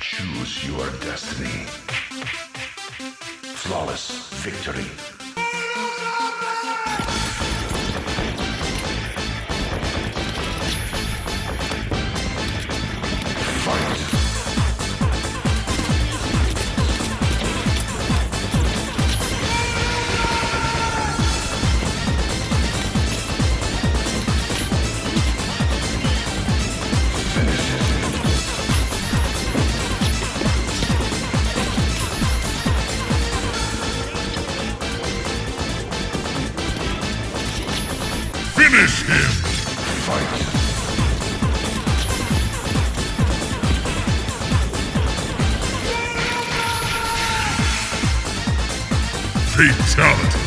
Choose your destiny. Flawless victory. Fight. Finish him! Fight! Fatality!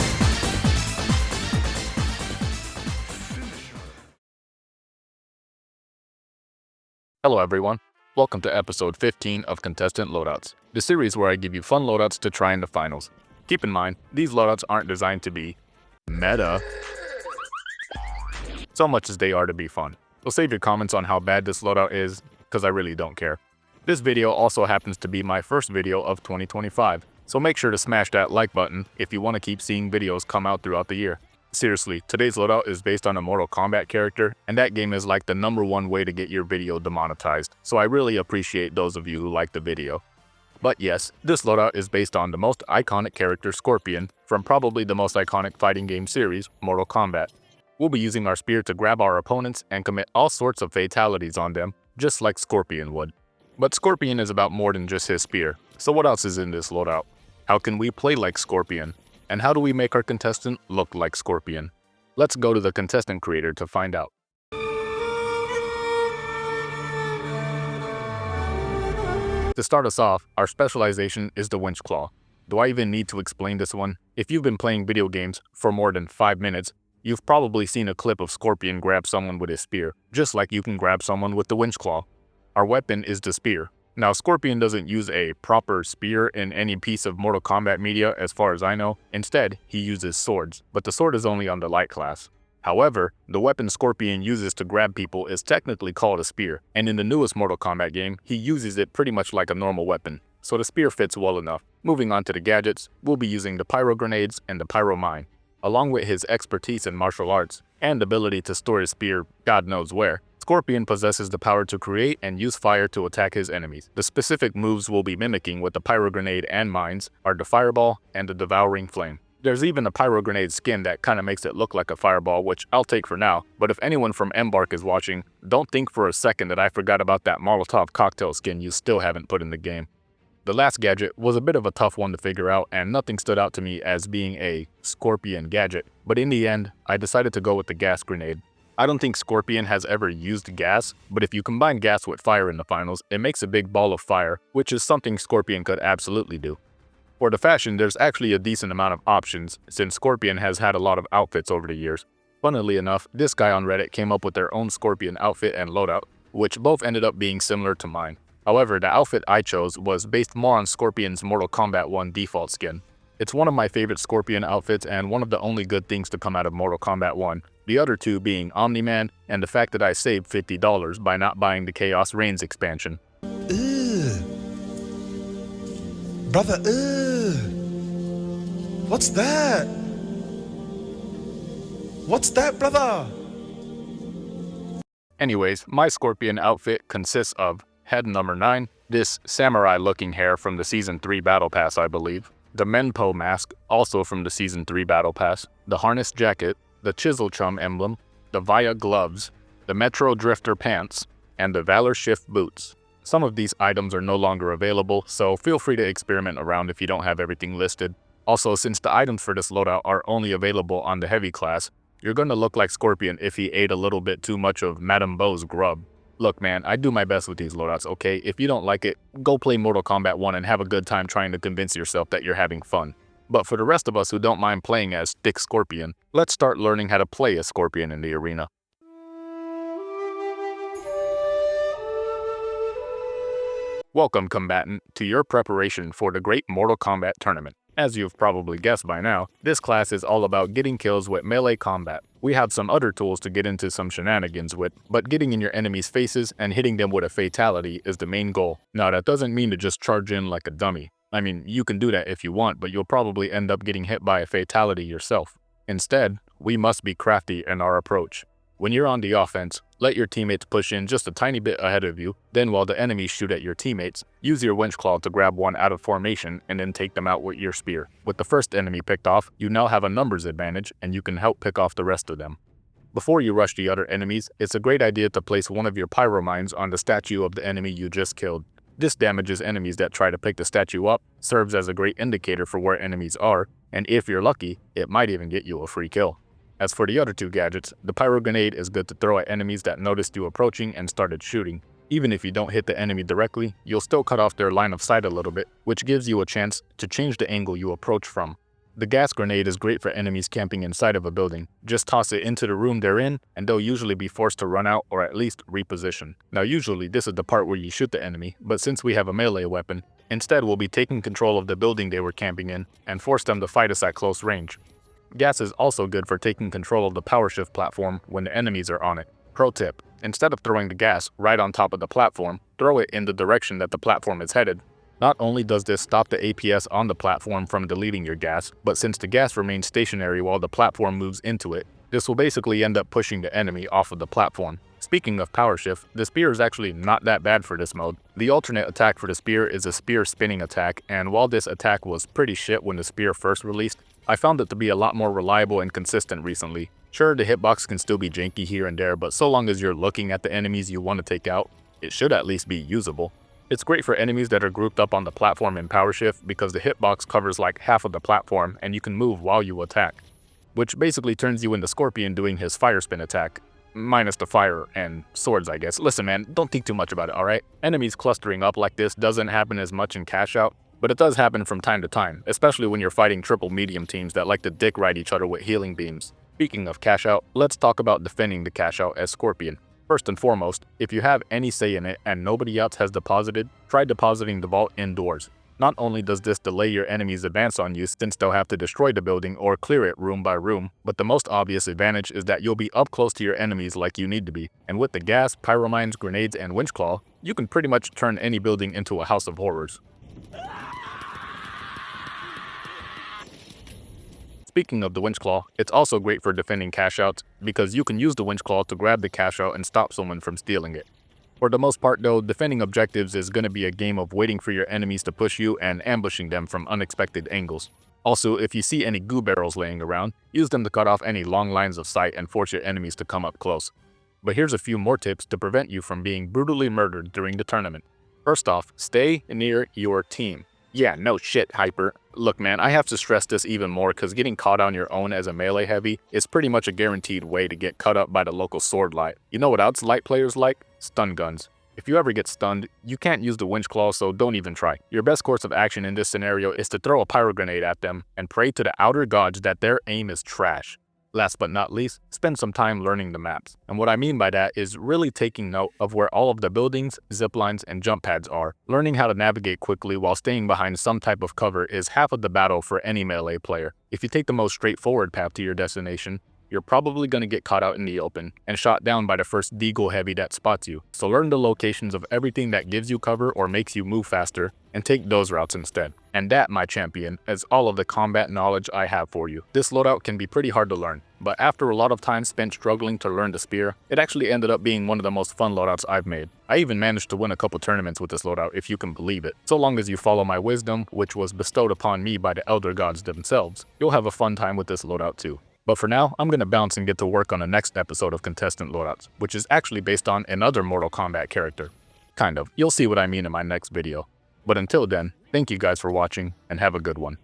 Hello everyone, welcome to episode 15 of Contestant Loadouts, the series where I give you fun loadouts to try in the finals. Keep in mind, these loadouts aren't designed to be meta so much as they are to be fun. So save your comments on how bad this loadout is, because I really don't care. This video also happens to be my first video of 2025, so make sure to smash that like button if you want to keep seeing videos come out throughout the year. Seriously, today's loadout is based on a Mortal Kombat character, and that game is like the #1 way to get your video demonetized, so I really appreciate those of you who like the video. But yes, this loadout is based on the most iconic character Scorpion from probably the most iconic fighting game series, Mortal Kombat. We'll be using our spear to grab our opponents and commit all sorts of fatalities on them, just like Scorpion would. But Scorpion is about more than just his spear, so what else is in this loadout? How can we play like Scorpion? And how do we make our contestant look like Scorpion? Let's go to the contestant creator to find out. To start us off, our specialization is the winch claw. Do I even need to explain this one? If you've been playing video games for more than 5 minutes, you've probably seen a clip of Scorpion grab someone with his spear, just like you can grab someone with the winch claw. Our weapon is the spear. Now, Scorpion doesn't use a proper spear in any piece of Mortal Kombat media as far as I know. Instead, he uses swords, but the sword is only on the light class. However, the weapon Scorpion uses to grab people is technically called a spear, and in the newest Mortal Kombat game, he uses it pretty much like a normal weapon, so the spear fits well enough. Moving on to the gadgets, we'll be using the pyro grenades and the pyro mine. Along with his expertise in martial arts and ability to store his spear God knows where, Scorpion possesses the power to create and use fire to attack his enemies. The specific moves we'll be mimicking with the pyro grenade and mines are the fireball and the devouring flame. There's even a pyro grenade skin that kinda makes it look like a fireball, which I'll take for now, but if anyone from Embark is watching, don't think for a second that I forgot about that Molotov cocktail skin you still haven't put in the game. The last gadget was a bit of a tough one to figure out, and nothing stood out to me as being a Scorpion gadget, but in the end, I decided to go with the gas grenade. I don't think Scorpion has ever used gas, but if you combine gas with fire in the finals, it makes a big ball of fire, which is something Scorpion could absolutely do. For the fashion, there's actually a decent amount of options, since Scorpion has had a lot of outfits over the years. Funnily enough, this guy on Reddit came up with their own Scorpion outfit and loadout, which both ended up being similar to mine. However, the outfit I chose was based more on Scorpion's Mortal Kombat 1 default skin. It's one of my favorite Scorpion outfits and one of the only good things to come out of Mortal Kombat 1, the other two being Omni-Man and the fact that I saved $50 by not buying the Chaos Reigns expansion. Brother, what's that? What's that, brother? Anyways, my Scorpion outfit consists of head number 9, this samurai-looking hair from the Season 3 Battle Pass, I believe, the Menpo mask, also from the Season 3 Battle Pass, the harness jacket, the Chisel Chum emblem, the Via gloves, the Metro Drifter pants, and the Valor Shift boots. Some of these items are no longer available, so feel free to experiment around if you don't have everything listed. Also, since the items for this loadout are only available on the heavy class, you're gonna look like Scorpion if he ate a little bit too much of Madame Bo's grub. Look man, I do my best with these loadouts, okay? If you don't like it, go play Mortal Kombat 1 and have a good time trying to convince yourself that you're having fun. But for the rest of us who don't mind playing as Thick Scorpion, let's start learning how to play as Scorpion in the arena. Welcome, combatant, to your preparation for the great Mortal Kombat tournament. As you've probably guessed by now, this class is all about getting kills with melee combat. We have some other tools to get into some shenanigans with, but getting in your enemies' faces and hitting them with a fatality is the main goal. Now that doesn't mean to just charge in like a dummy. I mean, you can do that if you want, but you'll probably end up getting hit by a fatality yourself. Instead, we must be crafty in our approach. When you're on the offense, let your teammates push in just a tiny bit ahead of you, then while the enemies shoot at your teammates, use your winch claw to grab one out of formation and then take them out with your spear. With the first enemy picked off, you now have a numbers advantage and you can help pick off the rest of them. Before you rush the other enemies, it's a great idea to place one of your pyro mines on the statue of the enemy you just killed. This damages enemies that try to pick the statue up, serves as a great indicator for where enemies are, and if you're lucky, it might even get you a free kill. As for the other two gadgets, the pyro grenade is good to throw at enemies that noticed you approaching and started shooting. Even if you don't hit the enemy directly, you'll still cut off their line of sight a little bit, which gives you a chance to change the angle you approach from. The gas grenade is great for enemies camping inside of a building. Just toss it into the room they're in, and they'll usually be forced to run out or at least reposition. Now usually this is the part where you shoot the enemy, but since we have a melee weapon, instead we'll be taking control of the building they were camping in and force them to fight us at close range. Gas is also good for taking control of the power shift platform when the enemies are on it. Pro tip, instead of throwing the gas right on top of the platform, throw it in the direction that the platform is headed. Not only does this stop the APS on the platform from deleting your gas, but since the gas remains stationary while the platform moves into it, this will basically end up pushing the enemy off of the platform. Speaking of power shift, the spear is actually not that bad for this mode. The alternate attack for the spear is a spear spinning attack, and while this attack was pretty shit when the spear first released, I found it to be a lot more reliable and consistent recently. Sure, the hitbox can still be janky here and there, but so long as you're looking at the enemies you want to take out, it should at least be usable. It's great for enemies that are grouped up on the platform in power shift because the hitbox covers like half of the platform and you can move while you attack, which basically turns you into Scorpion doing his fire spin attack. Minus the fire and swords, I guess. Listen man, don't think too much about it, alright? Enemies clustering up like this doesn't happen as much in Cash Out, but it does happen from time to time, especially when you're fighting triple medium teams that like to dick ride each other with healing beams. Speaking of Cash Out, let's talk about defending the Cash Out as Scorpion. First and foremost, if you have any say in it and nobody else has deposited, try depositing the vault indoors. Not only does this delay your enemy's advance on you since they'll have to destroy the building or clear it room by room, but the most obvious advantage is that you'll be up close to your enemies like you need to be. And with the gas, pyromines, grenades, and winch claw, you can pretty much turn any building into a house of horrors. Speaking of the winch claw, it's also great for defending cash outs because you can use the winch claw to grab the cash out and stop someone from stealing it. For the most part though, defending objectives is going to be a game of waiting for your enemies to push you and ambushing them from unexpected angles. Also, if you see any goo barrels laying around, use them to cut off any long lines of sight and force your enemies to come up close. But here's a few more tips to prevent you from being brutally murdered during the tournament. First off, stay near your team. Yeah, no shit, Hyper. Look man, I have to stress this even more because getting caught on your own as a melee heavy is pretty much a guaranteed way to get cut up by the local sword light. You know what else light players like? Stun guns. If you ever get stunned, you can't use the winch claw, so don't even try. Your best course of action in this scenario is to throw a pyro grenade at them and pray to the outer gods that their aim is trash. Last but not least, spend some time learning the maps. And what I mean by that is really taking note of where all of the buildings, zip lines, and jump pads are. Learning how to navigate quickly while staying behind some type of cover is half of the battle for any melee player. If you take the most straightforward path to your destination, you're probably going to get caught out in the open and shot down by the first deagle heavy that spots you. So learn the locations of everything that gives you cover or makes you move faster and take those routes instead. And that, my champion, is all of the combat knowledge I have for you. This loadout can be pretty hard to learn, but after a lot of time spent struggling to learn the spear, it actually ended up being one of the most fun loadouts I've made. I even managed to win a couple tournaments with this loadout if you can believe it. So long as you follow my wisdom, which was bestowed upon me by the elder gods themselves, you'll have a fun time with this loadout too. But for now, I'm going to bounce and get to work on the next episode of Contestant Loadouts, which is actually based on another Mortal Kombat character. Kind of. You'll see what I mean in my next video. But until then, thank you guys for watching, and have a good one.